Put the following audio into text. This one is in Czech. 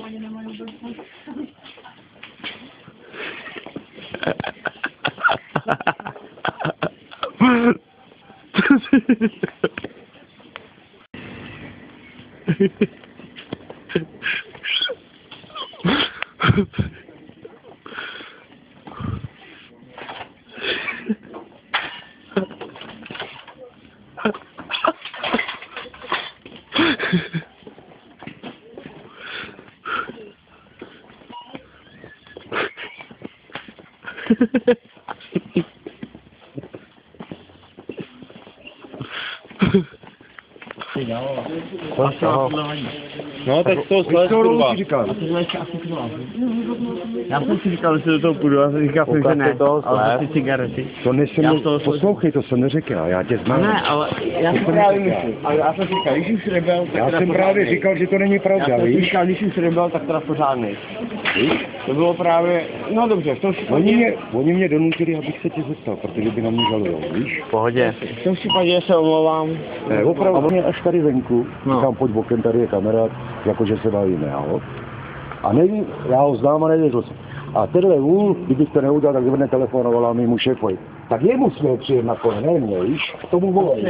ani nemají vůbec moc. No, tak to slez kurva. Já jsem si říkal, že do toho půjdu, a říkal jsem, že ne, ale ty cigarety. To poslouchej, to jsem neřekl, já tě znám. Ne, ale já si právě myslím, ale já jsem říkal, když už rebel, tak Já jsem právě říkal, že to není pravda, já jsem víš? říkal, když už rebel, tak teda pořádnej. Víš? To bylo právě, no dobře, v tom Oni mě donutili, abych se tě zeptal, protože by na mě žalujou, víš? v pohodě. V tom případě se omlouvám. Ne, opravdu mě až tady venku, No. říkám, pojď bokem, tady je kamera, jakože se bavíme, jo? A nevím, já ho znám a nevěřil jsem. A tenhle vůl, kdybych to neudělal, tak zvedne telefonovala mému šéfovi. Tak jemu jsme přijet na kole, ne mě, víš? Tomu volali.